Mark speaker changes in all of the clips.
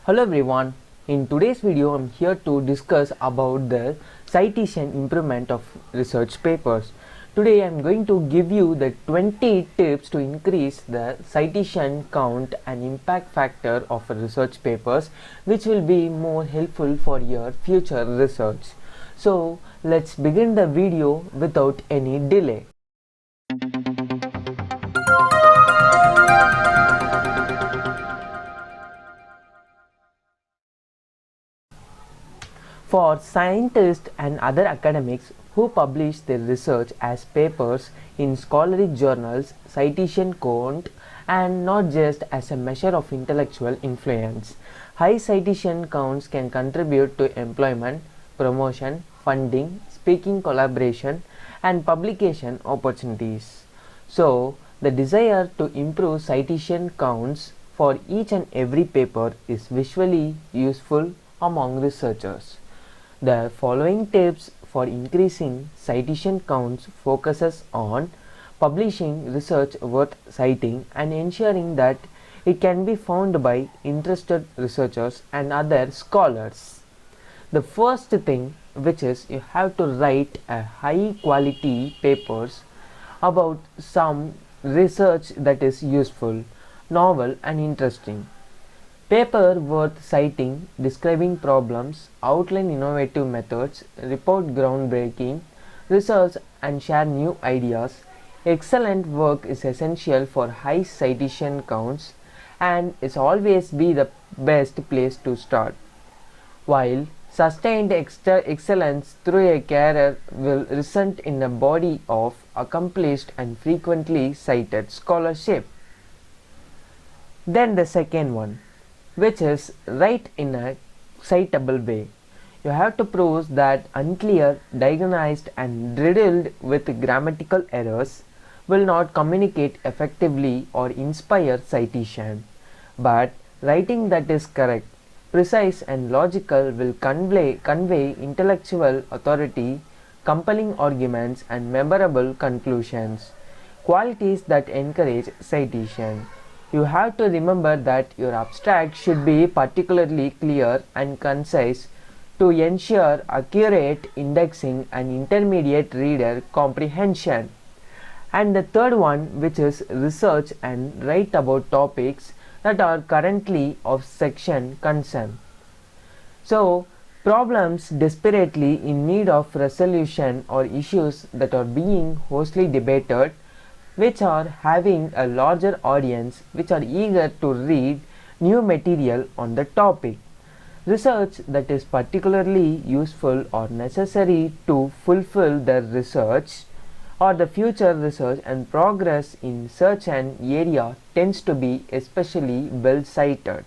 Speaker 1: Hello everyone, in today's video I'm here to discuss about the citation improvement of research papers. Today I'm going to give you the 20 tips to increase the citation count and impact factor of research papers, which will be more helpful for your future research. So let's begin the video without any delay. For scientists and other academics who publish their research as papers in scholarly journals, citation count and not just as a measure of intellectual influence. High citation counts can contribute to employment, promotion, funding, speaking collaboration, and publication opportunities. So, the desire to improve citation counts for each and every paper is visually useful among researchers. The following tips for increasing citation counts focuses on publishing research worth citing and ensuring that it can be found by interested researchers and other scholars. The first thing, which is you have to write a high quality papers about some research that is useful, novel and interesting. Paper worth citing, describing problems, outline innovative methods, report groundbreaking results and share new ideas. Excellent work is essential for high citation counts and is always be the best place to start. While sustained excellence through a career will result in a body of accomplished and frequently cited scholarship. Then the second one, which is write in a citable way. You have to prove that unclear, disorganized and riddled with grammatical errors will not communicate effectively or inspire citation. But writing that is correct, precise and logical will convey intellectual authority, compelling arguments and memorable conclusions, qualities that encourage citation. You have to remember that your abstract should be particularly clear and concise to ensure accurate indexing and intermediate reader comprehension. And the third one, which is research and write about topics that are currently of section concern. So, problems desperately in need of resolution or issues that are being hotly debated, which are having a larger audience, which are eager to read new material on the topic. Research that is particularly useful or necessary to fulfill the research or the future research and progress in such an area tends to be especially well cited.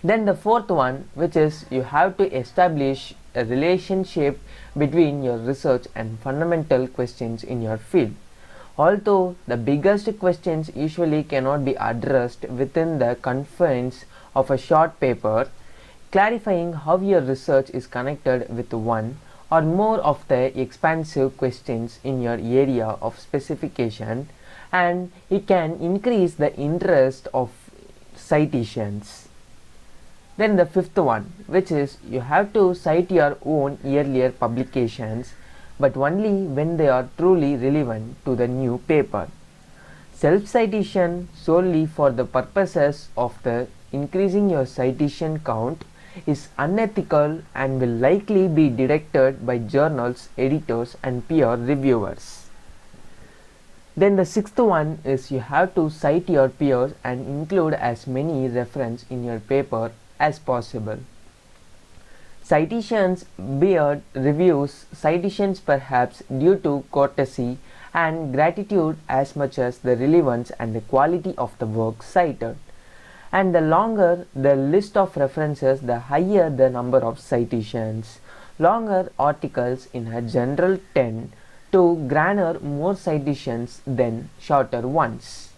Speaker 1: Then the fourth one, which is you have to establish a relationship between your research and fundamental questions in your field. Although the biggest questions usually cannot be addressed within the confines of a short paper, clarifying how your research is connected with one or more of the expansive questions in your area of specification, and it can increase the interest of citations. Then the fifth one, which is you have to cite your own earlier publications, but only when they are truly relevant to the new paper. Self-citation solely for the purposes of the increasing your citation count is unethical and will likely be detected by journals, editors and peer reviewers. Then the sixth one is you have to cite your peers and include as many references in your paper as possible. Citations bear reviews, citations perhaps due to courtesy and gratitude as much as the relevance and the quality of the work cited. And the longer the list of references, the higher the number of citations. Longer articles in a general tend to garner more citations than shorter ones.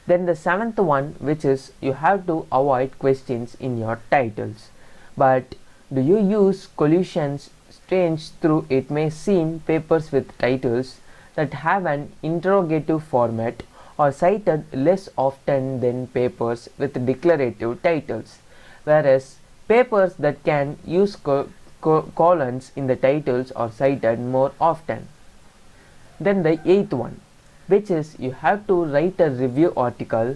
Speaker 1: Then the seventh one, which is you have to avoid questions in your titles. But do you use collusions? Strange though it may seem, papers with titles that have an interrogative format are cited less often than papers with declarative titles, whereas papers that can use colons in the titles are cited more often. Then the eighth one, which is you have to write a review article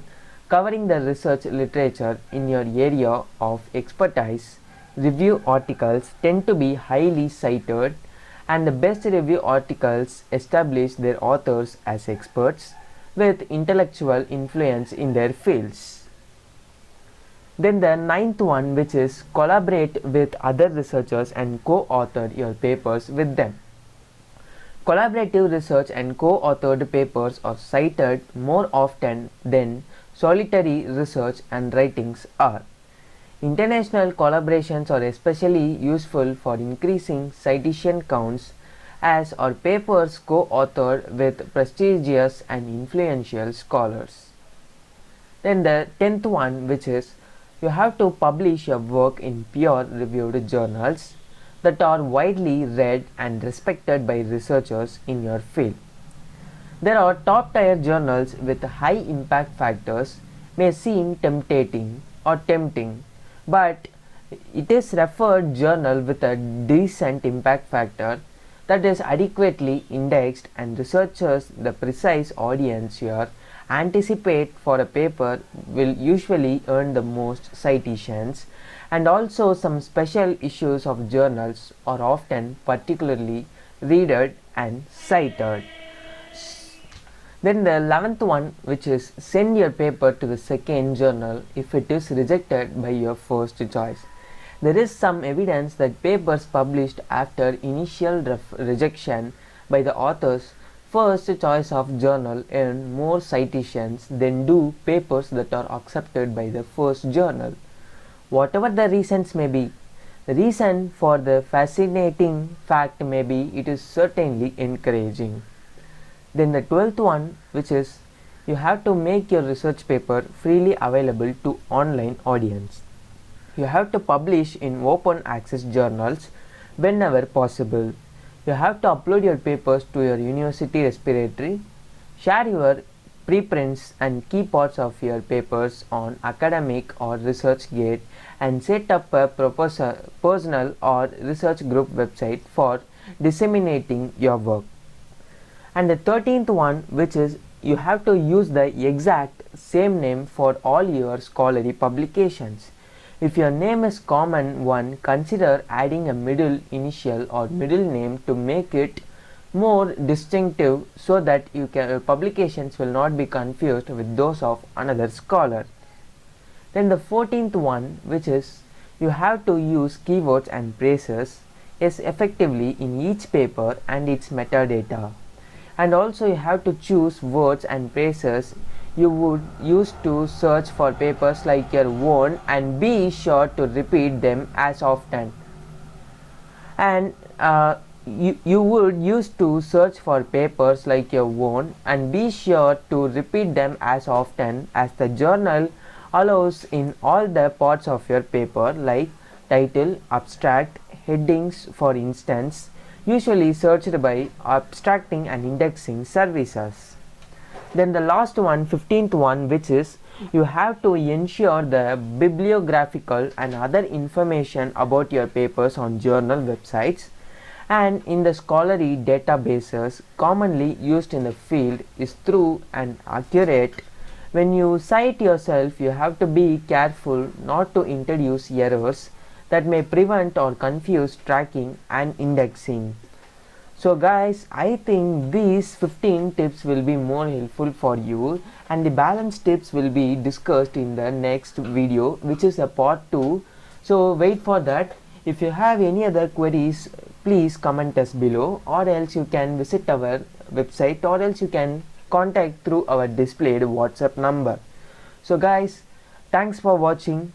Speaker 1: covering the research literature in your area of expertise. Review articles tend to be highly cited, and the best review articles establish their authors as experts with intellectual influence in their fields. Then the ninth one, which is collaborate with other researchers and co-author your papers with them. Collaborative research and co-authored papers are cited more often than solitary research and writings are. International collaborations are especially useful for increasing citation counts, as are papers co-authored with prestigious and influential scholars. Then the 10th one, which is you have to publish your work in peer-reviewed journals that are widely read and respected by researchers in your field. There are top-tier journals with high impact factors may seem tempting, but it is referred journal with a decent impact factor that is adequately indexed, and researchers, the precise audience here, anticipate for a paper will usually earn the most citations, and also some special issues of journals are often particularly read and cited. Then the 11th one, which is send your paper to the second journal if it is rejected by your first choice. There is some evidence that papers published after initial rejection by the author's first choice of journal earn more citations than do papers that are accepted by the first journal. Whatever the reasons may be, the reason for the fascinating fact may be it is certainly encouraging. Then the 12th one, which is you have to make your research paper freely available to online audience. You have to publish in open access journals whenever possible. You have to upload your papers to your university repository, share your preprints and key parts of your papers on academic or ResearchGate, and set up a personal or research group website for disseminating your work. And the 13th one, which is you have to use the exact same name for all your scholarly publications. If your name is common one, consider adding a middle initial or middle name to make it more distinctive so that your publications will not be confused with those of another scholar. Then the 14th one, which is you have to use keywords and phrases effectively in each paper and its metadata. And also you have to choose words and phrases you would use to search for papers like your own, and be sure to repeat them as often. And you would use to search for papers like your own, and be sure to repeat them as often as the journal allows in all the parts of your paper, like title, abstract, headings for instance, usually searched by abstracting and indexing services. Then the last one, 15th one, which is you have to ensure the bibliographical and other information about your papers on journal websites and in the scholarly databases commonly used in the field is true and accurate. When you cite yourself, you have to be careful not to introduce errors that may prevent or confuse tracking and indexing. So guys, I think these 15 tips will be more helpful for you, and the balance tips will be discussed in the next video, which is a part 2. So wait for that. If you have any other queries, please comment us below, or else you can visit our website, or else you can contact through our displayed WhatsApp number. So guys, thanks for watching.